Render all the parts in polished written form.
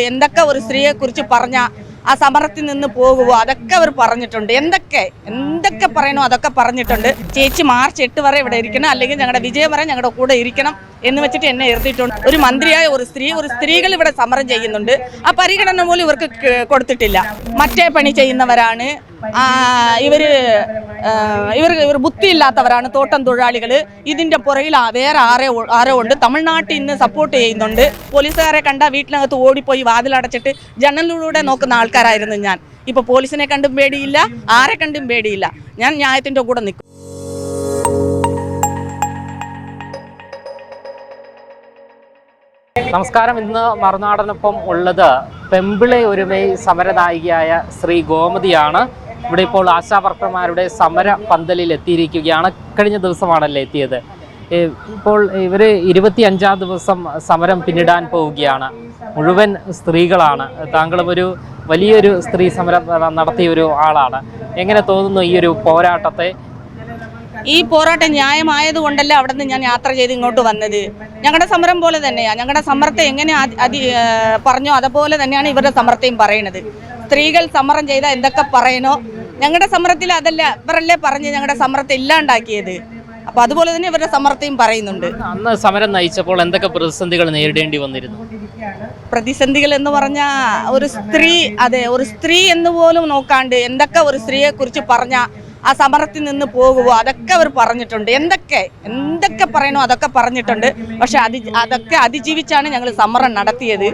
എന്തൊക്കെ ഒരു സ്ത്രീയെ കുറിച്ച് പറഞ്ഞ ആ സമരത്തിൽ നിന്ന് പോകുമോ അതൊക്കെ അവർ പറഞ്ഞിട്ടുണ്ട്. എന്തൊക്കെ പറയണോ അതൊക്കെ പറഞ്ഞിട്ടുണ്ട്. ചേച്ചി മാർച്ച് 8 വരെ ഇവിടെ ഇരിക്കണം, അല്ലെങ്കിൽ ഞങ്ങളുടെ വിജയം വരെ ഞങ്ങളുടെ കൂടെ ഇരിക്കണം എന്ന് വെച്ചിട്ട് എന്നെ എഴുതിയിട്ടുണ്ട്. ഒരു മന്ത്രിയായ ഒരു സ്ത്രീകൾ ഇവിടെ സമരം ചെയ്യുന്നുണ്ട്. ആ പരിഗണന പോലും ഇവർക്ക് കൊടുത്തിട്ടില്ല. മറ്റേ പണി ചെയ്യുന്നവരാണ് ഇവർ ബുദ്ധിയില്ലാത്തവരാണ്, തോട്ടം തൊഴിലാളികൾ. ഇതിന്റെ പുറകിൽ വേറെ ആരോ ഉണ്ട്. തമിഴ്നാട്ടിൽ നിന്ന് സപ്പോർട്ട് ചെയ്യുന്നുണ്ട്. പോലീസുകാരെ കണ്ട വീട്ടിനകത്ത് ഓടിപ്പോയി വാതിലടച്ചിട്ട് ജനലിലൂടെ നോക്കുന്ന ആൾക്കാരായിരുന്നു ഞാൻ. ഇപ്പൊ പോലീസിനെ കണ്ടും പേടിയില്ല, ആരെ കണ്ടും പേടിയില്ല. ഞാൻ ന്യായത്തിന്റെ കൂടെ നിൽക്കും. നമസ്കാരം. ഇന്ന് മറുനാടനൊപ്പം ഉള്ളത് പെമ്പിളെ ഒരുമൈ സമരനായികയായ ശ്രീ ഗോമതിയാണ്. ഇവിടെ ഇപ്പോൾ ആശാവർക്കർമാരുടെ സമര പന്തലിൽ എത്തിയിരിക്കുകയാണ്. കഴിഞ്ഞ ദിവസമാണല്ലേ എത്തിയത്. ഇപ്പോൾ ഇവർ 25-ാം ദിവസം സമരം പിന്നിടാൻ പോവുകയാണ്. മുഴുവൻ സ്ത്രീകളാണ്. താങ്കളും ഒരു വലിയൊരു സ്ത്രീ സമരം നടത്തിയ ഒരു ആളാണ്. എങ്ങനെ തോന്നുന്നു ഈ ഒരു പോരാട്ടത്തെ? ഈ പോരാട്ടം ന്യായമായതുകൊണ്ടല്ല അവിടെ നിന്ന് ഞാൻ യാത്ര ചെയ്ത് ഇങ്ങോട്ട് വന്നത്. ഞങ്ങളുടെ സമരം പോലെ തന്നെയാണ്. ഞങ്ങളുടെ സമരത്തെ എങ്ങനെ പറഞ്ഞോ അതുപോലെ തന്നെയാണ് ഇവരുടെ സമരത്തെയും പറയുന്നത്. സ്ത്രീകൾ സമരം ചെയ്താൽ എന്തൊക്കെ പറയണോ, ഞങ്ങളുടെ സമരത്തിൽ അതല്ല ഇവരല്ലേ പറഞ്ഞ് ഞങ്ങളുടെ സമരത്തെ ഇല്ലാണ്ടാക്കിയത്. അപ്പൊ അതുപോലെ തന്നെ ഇവരുടെ സമരത്തെയും പറയുന്നുണ്ട്. അന്ന് സമരം നയിച്ചപ്പോൾ എന്തൊക്കെ പ്രതിസന്ധികൾ നേരിടേണ്ടി വന്നിരുന്നു? പ്രതിസന്ധികൾ എന്ന് പറഞ്ഞാൽ ഒരു സ്ത്രീ എന്ന് പോലും നോക്കാണ്ട് എന്തൊക്കെ ഒരു സ്ത്രീയെ കുറിച്ച് പറഞ്ഞ ആ സമരത്തിൽ നിന്ന് പോകുമോ അതൊക്കെ അവർ പറഞ്ഞിട്ടുണ്ട്. എന്തൊക്കെ പറയണോ അതൊക്കെ പറഞ്ഞിട്ടുണ്ട്. പക്ഷെ അതൊക്കെ അതിജീവിച്ചാണ് ഞങ്ങൾ സമരം നടത്തിയത്.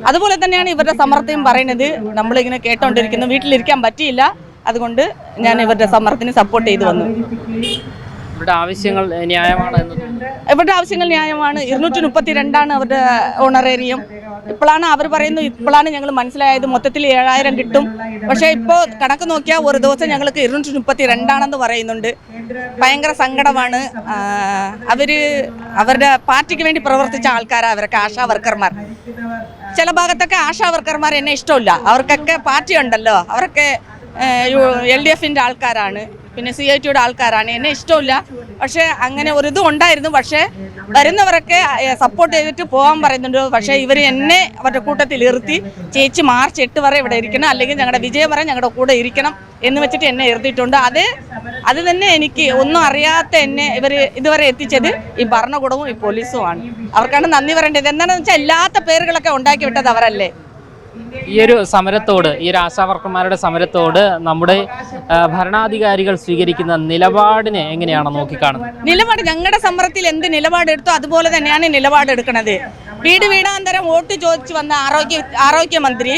അതുപോലെ തന്നെയാണ് ഇവരുടെ സമരത്തെയും പറയുന്നത്. നമ്മളിങ്ങനെ കേട്ടോണ്ടിരിക്കുന്നു, വീട്ടിലിരിക്കാൻ പറ്റിയില്ല. അതുകൊണ്ട് ഞാൻ ഇവരുടെ സമരത്തിന് സപ്പോർട്ട് ചെയ്തു വന്നു. ഇവരുടെ ആവശ്യങ്ങൾ ന്യായമാണ്. ഇവരുടെ ആവശ്യങ്ങൾ ന്യായമാണ്. 232 അവരുടെ ഓണറേറിയം. ഇപ്പോഴാണ് അവർ പറയുന്നത്, ഇപ്പോഴാണ് ഞങ്ങൾ മനസ്സിലായത് മൊത്തത്തിൽ 7000 കിട്ടും. പക്ഷേ ഇപ്പോൾ കണക്ക് നോക്കിയാൽ ഒരു ദിവസം ഞങ്ങൾക്ക് 232 പറയുന്നുണ്ട്. ഭയങ്കര സങ്കടമാണ്. അവരുടെ പാർട്ടിക്ക് വേണ്ടി പ്രവർത്തിച്ച ആൾക്കാരാണ് അവരൊക്കെ, ആശാ വർക്കർമാർ. ചില ഭാഗത്തൊക്കെ ആശാ വർക്കർമാർ എന്നെ ഇഷ്ടമില്ല. അവർക്കൊക്കെ പാർട്ടി ഉണ്ടല്ലോ, അവരൊക്കെ LDFന്റെ ആൾക്കാരാണ്, പിന്നെ CITയുടെ ആൾക്കാരാണ്. എന്നെ ഇഷ്ടമില്ല. പക്ഷേ അങ്ങനെ ഒരു ഇത് ഉണ്ടായിരുന്നു. പക്ഷേ വരുന്നവരൊക്കെ സപ്പോർട്ട് ചെയ്തിട്ട് പോകാൻ പറയുന്നുണ്ട്. പക്ഷേ ഇവർ എന്നെ അവരുടെ കൂട്ടത്തിൽ ഇരുത്തി ചേച്ചി മാർച്ച് 8 വരെ ഇവിടെ ഇരിക്കണം, അല്ലെങ്കിൽ ഞങ്ങളുടെ വിജയം വരെ ഞങ്ങളുടെ കൂടെ ഇരിക്കണം എന്ന് വെച്ചിട്ട് എന്നെ ഇരുത്തിയിട്ടുണ്ട്. അത് തന്നെ എനിക്ക് ഒന്നും അറിയാത്ത എന്നെ ഇവർ ഇതുവരെ എത്തിച്ചത് ഈ ഭരണകൂടവും ഈ പോലീസുമാണ്. അവർക്കാണ് നന്ദി പറയേണ്ടത്. എന്താണെന്ന് വെച്ചാൽ ഇല്ലാത്ത പേരുകളൊക്കെ ഉണ്ടാക്കി വിട്ടത് അവരല്ലേ. ഈ ഒരു സമരത്തോട്, ഈ ഒരു ആശാവർക്കർമാരുടെ സമരത്തോട് നമ്മുടെ ഭരണാധികാരികൾ സ്വീകരിക്കുന്ന നിലപാടിനെ എങ്ങനെയാണ് നോക്കിക്കാണുന്നത്? നിലപാട് ഞങ്ങളുടെ സമരത്തിൽ എന്ത് നിലപാടെടുത്തോ അതുപോലെ തന്നെയാണ് നിലപാടെടുക്കുന്നത്. വീടാന്തരം വോട്ട് ചോദിച്ചു വന്ന ആരോഗ്യമന്ത്രി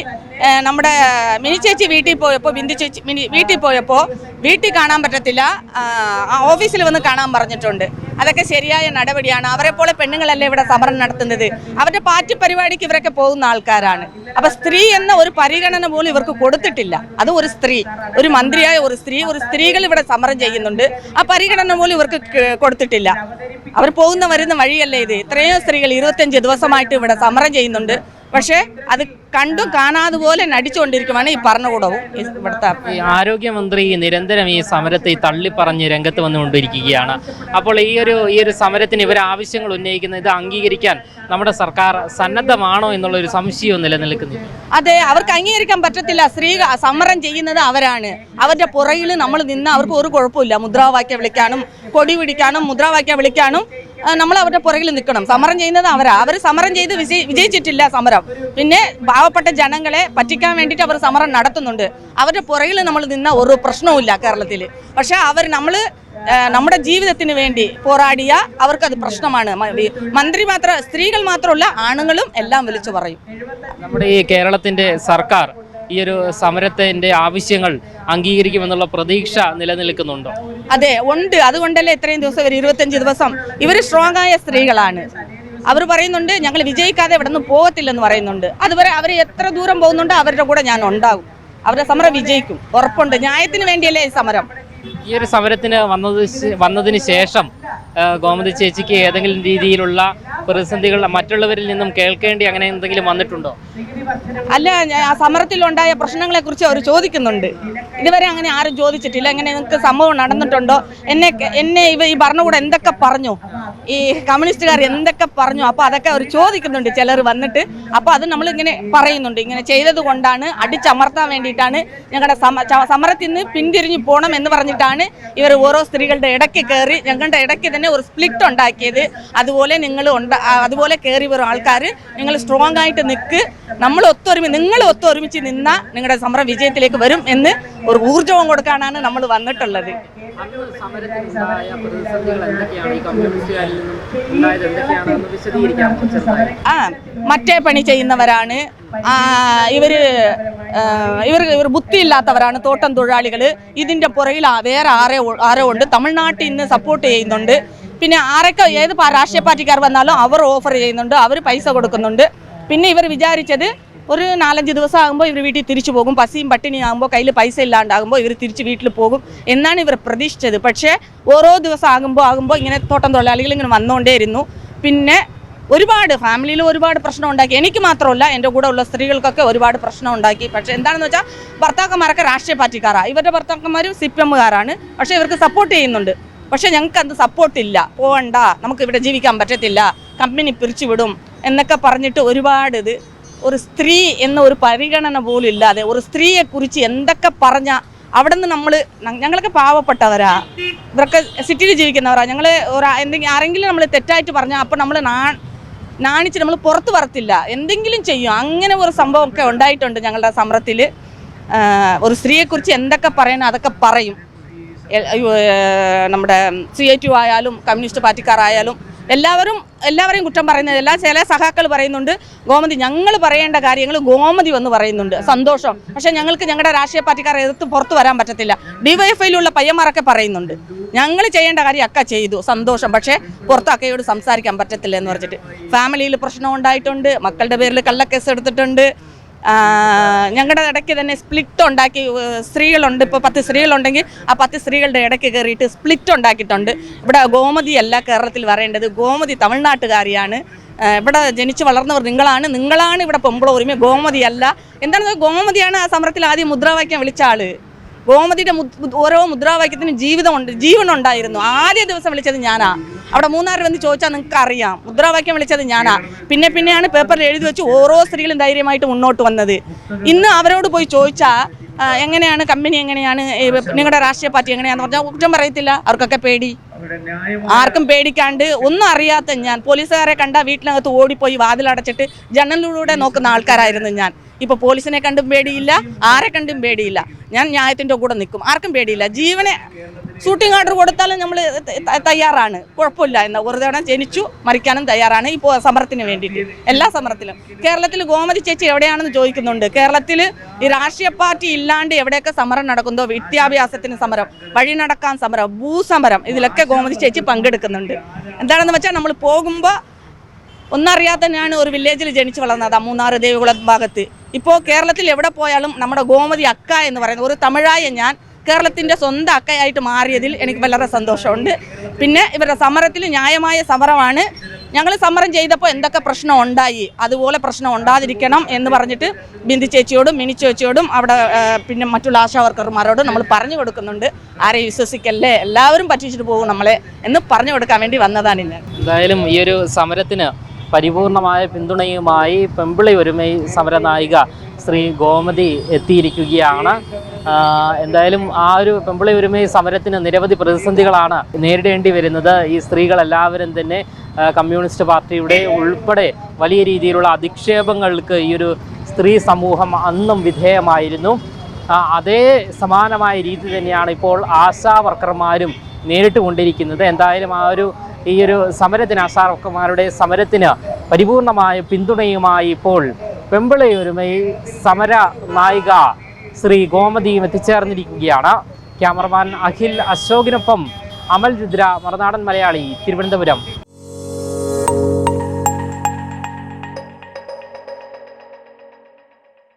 നമ്മുടെ മിനി ചേച്ചി വീട്ടിൽ പോയപ്പോൾ, ബിന്ദു ചേച്ചി വീട്ടിൽ പോയപ്പോൾ വീട്ടിൽ കാണാൻ പറ്റത്തില്ല, ഓഫീസിൽ വന്ന് കാണാൻ പറഞ്ഞിട്ടുണ്ട്. അതൊക്കെ ശരിയായ നടപടിയാണ്. അവരെ പോലെ പെണ്ണുങ്ങളല്ലേ ഇവിടെ സമരം നടത്തുന്നത്. അവരുടെ പാർട്ടി പരിപാടിക്ക് ഇവരൊക്കെ പോകുന്ന ആൾക്കാരാണ്. അപ്പൊ സ്ത്രീ എന്ന ഒരു പരിഗണന പോലും ഇവർക്ക് കൊടുത്തിട്ടില്ല. അത് ഒരു മന്ത്രിയായ ഒരു സ്ത്രീകൾ ഇവിടെ സമരം ചെയ്യുന്നുണ്ട്. ആ പരിഗണന പോലും ഇവർക്ക് കൊടുത്തിട്ടില്ല. അവർ വരുന്ന വഴിയല്ലേ ഇത്. ഇത്രയും സ്ത്രീകൾ 25 ദിവസമായിട്ട് ഇവിടെ സമരം ചെയ്യുന്നുണ്ട്. പക്ഷേ അത് കണ്ടും കാണാതെ പോലെ നടിച്ചുകൊണ്ടിരിക്കുവാണ് ഈ ഭരണകൂടവും ഇവിടുത്തെ. ആരോഗ്യമന്ത്രി നിരന്തരം ഈ സമരത്തെ തള്ളിപ്പറഞ്ഞ് രംഗത്ത് വന്നുകൊണ്ടിരിക്കുകയാണ്. അപ്പോൾ ഈ ഒരു സമരത്തിന് ഇവർ ആവശ്യങ്ങൾ ഉന്നയിക്കുന്നത് ഇത് അംഗീകരിക്കാൻ നമ്മുടെ സർക്കാർ സന്നദ്ധമാണോ എന്നുള്ളൊരു സംശയവും നിലനിൽക്കുന്നു. അതെ, അവർക്ക് അംഗീകരിക്കാൻ പറ്റത്തില്ല. സമരം ചെയ്യുന്നത് അവരാണ്. അവരുടെ പുറകിൽ നമ്മൾ നിന്ന് അവർക്ക് ഒരു കുഴപ്പമില്ല. മുദ്രാവാക്യം വിളിക്കാനും കൊടി പിടിക്കാനും മുദ്രാവാക്യം വിളിക്കാനും നമ്മൾ അവരുടെ പുറകിൽ നിൽക്കണം. സമരം ചെയ്യുന്നത് അവർ സമരം ചെയ്ത് വിജയിച്ചിട്ടില്ല സമരം. പിന്നെ പാവപ്പെട്ട ജനങ്ങളെ പറ്റിക്കാൻ വേണ്ടിയിട്ട് അവർ സമരം നടത്തുന്നുണ്ട്. അവരുടെ പുറകിൽ നമ്മൾ നിന്ന ഒരു പ്രശ്നവുമില്ല കേരളത്തിൽ. പക്ഷെ നമ്മുടെ ജീവിതത്തിന് വേണ്ടി പോരാടിയ അവർക്കത് പ്രശ്നമാണ്. സ്ത്രീകൾ മാത്രമല്ല, ആണുങ്ങളും എല്ലാം വിളിച്ചു പറയും. നമ്മുടെ ഈ കേരളത്തിന്റെ സർക്കാർ ഈ ഒരു സമരത്തിന്റെ ആവശ്യങ്ങൾ അംഗീകരിക്കുമെന്നുള്ള പ്രതീക്ഷ നിലനിൽക്കുന്നുണ്ടോ? അതെ, ഉണ്ട്. അതുകൊണ്ടല്ലേ ഇത്രയും ദിവസം 25 ദിവസം ഇവർ സ്ട്രോങ് ആയ സ്ത്രീകളാണ്. അവർ പറയുന്നുണ്ട് ഞങ്ങൾ വിജയിക്കാതെ ഇവിടെ നിന്ന് പോകത്തില്ലെന്ന് പറയുന്നുണ്ട്. അതുവരെ അവർ എത്ര ദൂരം പോകുന്നുണ്ടോ അവരുടെ കൂടെ ഞാൻ ഉണ്ടാകും. അവരുടെ സമരം വിജയിക്കും, ഉറപ്പുണ്ട്. ന്യായത്തിന് വേണ്ടിയല്ലേ ഈ സമരം. ഈ ഒരു സമരത്തിന് വന്നതിന് ശേഷം ഗോമതി ചേച്ചിക്ക് ഏതെങ്കിലും രീതിയിലുള്ള പ്രതിസന്ധികൾ മറ്റുള്ളവരിൽ നിന്നും കേൾക്കേണ്ടി അങ്ങനെ എന്തെങ്കിലും വന്നിട്ടുണ്ടോ? അല്ല, ആ സമരത്തിലുണ്ടായ പ്രശ്നങ്ങളെ കുറിച്ച് അവർ ചോദിക്കുന്നുണ്ട്. ഇതുവരെ അങ്ങനെ ആരും ചോദിച്ചിട്ടില്ല. എങ്ങനെ നിങ്ങൾക്ക് സംഭവം നടന്നിട്ടുണ്ടോ, എന്നെ ഈ ഭരണകൂടം എന്തൊക്കെ പറഞ്ഞു, ഈ കമ്മ്യൂണിസ്റ്റുകാർ എന്തൊക്കെ പറഞ്ഞു അപ്പോൾ അതൊക്കെ അവർ ചോദിക്കുന്നുണ്ട് ചിലർ വന്നിട്ട്. അപ്പോൾ അത് നമ്മളിങ്ങനെ പറയുന്നുണ്ട്, ഇങ്ങനെ ചെയ്തത് കൊണ്ടാണ്, അടിച്ചമർത്താൻ വേണ്ടിയിട്ടാണ്, ഞങ്ങളുടെ സമരത്തിൽ നിന്ന് പിന്തിരിഞ്ഞു പോകണം എന്ന് പറഞ്ഞിട്ടാണ് ഇവർ ഓരോ സ്ത്രീകളുടെ ഇടയ്ക്ക് കയറി ഞങ്ങളുടെ ഇടയ്ക്ക് തന്നെ ഒരു സ്പ്ലിറ്റ് ഉണ്ടാക്കിയത്. അതുപോലെ അതുപോലെ കയറി വരും ആൾക്കാർ, നിങ്ങൾ സ്ട്രോങ് ആയിട്ട് നിൽക്ക്, നിങ്ങൾ ഒത്തൊരുമിച്ച് നിന്നാൽ നിങ്ങളുടെ സമരം വിജയത്തിലേക്ക് വരും എന്ന് ഒരു ഊർജ്ജവും കൊടുക്കാനാണ് നമ്മൾ വന്നിട്ടുള്ളത്. മറ്റേ പണി ചെയ്യുന്നവരാണ് ഇവർ ബുദ്ധിയില്ലാത്തവരാണ്, തോട്ടം തൊഴിലാളികൾ. ഇതിന്റെ പുറകിൽ വേറെ ആരോ ഉണ്ട്, തമിഴ്നാട്ടിൽ നിന്ന് സപ്പോർട്ട് ചെയ്യുന്നുണ്ട്. പിന്നെ ആരൊക്കെ ഏത് രാഷ്ട്രീയ പാർട്ടിക്കാർ വന്നാലും അവർ ഓഫർ ചെയ്യുന്നുണ്ട്, അവർ പൈസ കൊടുക്കുന്നുണ്ട്. പിന്നെ ഇവർ വിചാരിച്ചത് ഒരു 4-5 ദിവസം ആകുമ്പോൾ ഇവർ വീട്ടിൽ തിരിച്ചു പോകും, പസിയും പട്ടിണിയും ആകുമ്പോൾ കയ്യിൽ പൈസ ഇല്ലാണ്ടാകുമ്പോൾ ഇവർ തിരിച്ച് വീട്ടിൽ പോകും എന്നാണ് ഇവർ പ്രതീക്ഷിച്ചത്. പക്ഷേ ഓരോ ദിവസം ആകുമ്പോൾ ഇങ്ങനെ തോട്ടം തൊഴിലാളികൾ ഇങ്ങനെ വന്നുകൊണ്ടേയിരുന്നു. പിന്നെ ഒരുപാട് ഫാമിലിയിൽ ഒരുപാട് പ്രശ്നം ഉണ്ടാക്കി. എനിക്ക് മാത്രമല്ല, എൻ്റെ കൂടെ ഉള്ള സ്ത്രീകൾക്കൊക്കെ ഒരുപാട് പ്രശ്നം ഉണ്ടാക്കി. പക്ഷേ എന്താണെന്ന് വെച്ചാൽ ഭർത്താക്കന്മാരൊക്കെ രാഷ്ട്രീയ പാർട്ടിക്കാരാണ്, ഇവരുടെ ഭർത്താക്കന്മാർ CPM-കാരാണ്. പക്ഷേ ഇവർക്ക് സപ്പോർട്ട് ചെയ്യുന്നുണ്ട്. പക്ഷേ ഞങ്ങൾക്ക് അത് സപ്പോർട്ടില്ല, പോകണ്ട, നമുക്ക് ഇവിടെ ജീവിക്കാൻ പറ്റത്തില്ല, കമ്പനി പിരിച്ചുവിടും എന്നൊക്കെ പറഞ്ഞിട്ട് ഒരുപാട് ഒരു സ്ത്രീ എന്ന ഒരു പരിഗണന പോലും ഇല്ലാതെ ഒരു സ്ത്രീയെക്കുറിച്ച് എന്തൊക്കെ പറഞ്ഞാൽ അവിടെ നിന്ന് ഞങ്ങളൊക്കെ പാവപ്പെട്ടവരാ, ഇവരൊക്കെ സിറ്റിയിൽ ജീവിക്കുന്നവരാ. ഞങ്ങൾ ആരെങ്കിലും നമ്മൾ തെറ്റായിട്ട് പറഞ്ഞാൽ അപ്പോൾ നമ്മൾ നാണിച്ച് നമ്മൾ പുറത്ത് വരത്തില്ല, എന്തെങ്കിലും ചെയ്യും. അങ്ങനെ ഒരു സംഭവമൊക്കെ ഉണ്ടായിട്ടുണ്ട് ഞങ്ങളുടെ സമരത്തിൽ. ഒരു സ്ത്രീയെക്കുറിച്ച് എന്തൊക്കെ പറയണം അതൊക്കെ പറയും. നമ്മുടെ CITU ആയാലും കമ്മ്യൂണിസ്റ്റ് പാർട്ടിക്കാരായാലും എല്ലാവരെയും കുറ്റം പറയുന്നത്. ചില സഖാക്കൾ പറയുന്നുണ്ട്, ഗോമതി ഞങ്ങൾ പറയേണ്ട കാര്യങ്ങൾ ഗോമതി വന്ന് പറയുന്നുണ്ട്, സന്തോഷം. പക്ഷേ ഞങ്ങൾക്ക് ഞങ്ങളുടെ രാഷ്ട്രീയ പാർട്ടിക്കാരെ എതിർത്ത് പുറത്ത് വരാൻ പറ്റത്തില്ല. DYFIയിലുള്ള പയ്യന്മാരൊക്കെ പറയുന്നുണ്ട്, ഞങ്ങൾ ചെയ്യേണ്ട കാര്യം അക്ക ചെയ്തു, സന്തോഷം, പക്ഷേ പുറത്ത് അക്കയോട് സംസാരിക്കാൻ പറ്റത്തില്ല എന്ന് പറഞ്ഞിട്ട്. ഫാമിലിയിൽ പ്രശ്നം ഉണ്ടായിട്ടുണ്ട്, മക്കളുടെ പേരിൽ കള്ളക്കേസ് എടുത്തിട്ടുണ്ട്. ഞങ്ങളുടെ ഇടയ്ക്ക് തന്നെ സ്പ്ലിറ്റ് ഉണ്ടാക്കി, സ്ത്രീകളുണ്ട്, ഇപ്പോൾ 10 സ്ത്രീകളുണ്ടെങ്കിൽ ആ 10 സ്ത്രീകളുടെ ഇടയ്ക്ക് കയറിയിട്ട് സ്പ്ലിറ്റ് ഉണ്ടാക്കിയിട്ടുണ്ട്. ഇവിടെ ഗോമതിയല്ല കേരളത്തിൽ വരേണ്ടത്, ഗോമതി തമിഴ്നാട്ടുകാരിയാണ്, ഇവിടെ ജനിച്ച് വളർന്നവർ നിങ്ങളാണ് ഇവിടെ പെമ്പിള ഒരുമ, ഗോമതിയല്ല. എന്താണെന്ന് ഗോമതിയാണ് ആ സമരത്തിൽ ആദ്യം മുദ്രാവാക്യം വിളിച്ച ആള്. ഗോമതിയുടെ ഓരോ മുദ്രാവാക്യത്തിനും ജീവനുണ്ടായിരുന്നു. ആദ്യ ദിവസം വിളിച്ചത് ഞാനാ. അവിടെ 3-6 വന്ന് ചോദിച്ചാൽ നിങ്ങൾക്ക് അറിയാം, മുദ്രാവാക്യം വിളിച്ചത് ഞാനാ. പിന്നെയാണ് പേപ്പറിൽ എഴുതി വെച്ച് ഓരോ സ്ത്രീകളും ധൈര്യമായിട്ട് മുന്നോട്ട് വന്നത്. ഇന്ന് അവരോട് പോയി ചോദിച്ചാൽ എങ്ങനെയാണ് കമ്പനി, എങ്ങനെയാണ് നിങ്ങളുടെ രാഷ്ട്രീയ പാർട്ടി എങ്ങനെയാണെന്ന് പറഞ്ഞാൽ കുറ്റം പറയത്തില്ല. അവർക്കൊക്കെ പേടി, ആർക്കും പേടിക്കാണ്ട് ഒന്നും അറിയാത്ത ഞാൻ പോലീസുകാരെ കണ്ട വീട്ടിനകത്ത് ഓടിപ്പോയി വാതിലടച്ചിട്ട് ജനലിലൂടെ നോക്കുന്ന ആൾക്കാരായിരുന്നു ഞാൻ. ഇപ്പോൾ പോലീസിനെ കണ്ടും പേടിയില്ല, ആരെ കണ്ടും പേടിയില്ല. ഞാൻ ന്യായത്തിൻ്റെ കൂടെ നിൽക്കും, ആർക്കും പേടിയില്ല. ജീവനെ ഷൂട്ടിംഗ് ഓർഡർ കൊടുത്താലും നമ്മൾ തയ്യാറാണ്, കുഴപ്പമില്ല. എന്നാൽ ഒരു തവണ ജനിച്ചു മരിക്കാനും തയ്യാറാണ് ഇപ്പോൾ സമരത്തിന് വേണ്ടിയിട്ട്, എല്ലാ സമരത്തിലും. കേരളത്തിൽ ഗോമതി ചേച്ചി എവിടെയാണെന്ന് ചോദിക്കുന്നുണ്ട്. കേരളത്തിൽ ഈ രാഷ്ട്രീയ പാർട്ടി ഇല്ലാണ്ട് എവിടെയൊക്കെ സമരം നടക്കുന്നതോ, വിദ്യാഭ്യാസത്തിന് സമരം, വഴി നടക്കാൻ സമരം, ഭൂസമരം, ഇതിലൊക്കെ ഗോമതി ചേച്ചി പങ്കെടുക്കുന്നുണ്ട്. എന്താണെന്ന് വെച്ചാൽ നമ്മൾ പോകുമ്പോൾ ഒന്നറിയാത്ത ഞാൻ ഒരു വില്ലേജിൽ ജനിച്ചു വളർന്നതാ, മൂന്നാർ ദേവികുളം ഭാഗത്ത്. ഇപ്പോൾ കേരളത്തിൽ എവിടെ പോയാലും നമ്മുടെ ഗോമതി അക്ക എന്ന് പറയുന്നത്, ഒരു തമിഴായ ഞാൻ കേരളത്തിൻ്റെ സ്വന്തം അക്കയായിട്ട് മാറിയതിൽ എനിക്ക് വളരെ സന്തോഷമുണ്ട്. പിന്നെ ഇവരുടെ സമരത്തിൽ ന്യായമായ സമരമാണ്. ഞങ്ങൾ സമരം ചെയ്തപ്പോൾ എന്തൊക്കെ പ്രശ്നം ഉണ്ടായി, അതുപോലെ പ്രശ്നം ഉണ്ടാതിരിക്കണം എന്ന് പറഞ്ഞിട്ട് ബിന്ദു ചേച്ചിയോടും മിനി ചേച്ചിയോടും അവിടെ പിന്നെ മറ്റുള്ള ആശാ വർക്കർമാരോടും നമ്മൾ പറഞ്ഞു കൊടുക്കുന്നുണ്ട്. ആരെയും വിശ്വസിക്കല്ലേ, എല്ലാവരും പറ്റിച്ചിട്ട് പോകും നമ്മളെ എന്ന് പറഞ്ഞു കൊടുക്കാൻ വേണ്ടി വന്നതാണ് ഇന്ന്. എന്തായാലും ഈ ഒരു സമരത്തിന് പരിപൂർണമായ പിന്തുണയുമായി പെമ്പിളി ഒരുമൈ സമരനായിക ശ്രീ ഗോമതി എത്തിയിരിക്കുകയാണ്. എന്തായാലും ആ ഒരു പെമ്പിളി ഒരുമൈ സമരത്തിന് നിരവധി പ്രതിസന്ധികളാണ് നേരിടേണ്ടി വരുന്നത്. ഈ സ്ത്രീകളെല്ലാവരും തന്നെ കമ്മ്യൂണിസ്റ്റ് പാർട്ടിയുടെ ഉൾപ്പെടെ വലിയ രീതിയിലുള്ള അധിക്ഷേപങ്ങൾക്ക് ഈ ഒരു സ്ത്രീ സമൂഹം അന്നും വിധേയമായിരുന്നു. അതേ സമാനമായ രീതി തന്നെയാണ് ഇപ്പോൾ ആശാ വർക്കർമാരും നേരിട്ട് കൊണ്ടിരിക്കുന്നത്. എന്തായാലും ഈ ഒരു സമരത്തിന്, ആശാ വർക്കർമാരുടെ സമരത്തിന് പരിപൂർണമായ പിന്തുണയുമായി ഇപ്പോൾ പെമ്പിളി ഒരുമൈ സമര നായിക ശ്രീ ഗോമതിയും എത്തിച്ചേർന്നിരിക്കുകയാണ്. ക്യാമറമാൻ അഖിൽ അശോകിനൊപ്പം അമൽ രുദ്ര, മറുനാടൻ മലയാളി, തിരുവനന്തപുരം.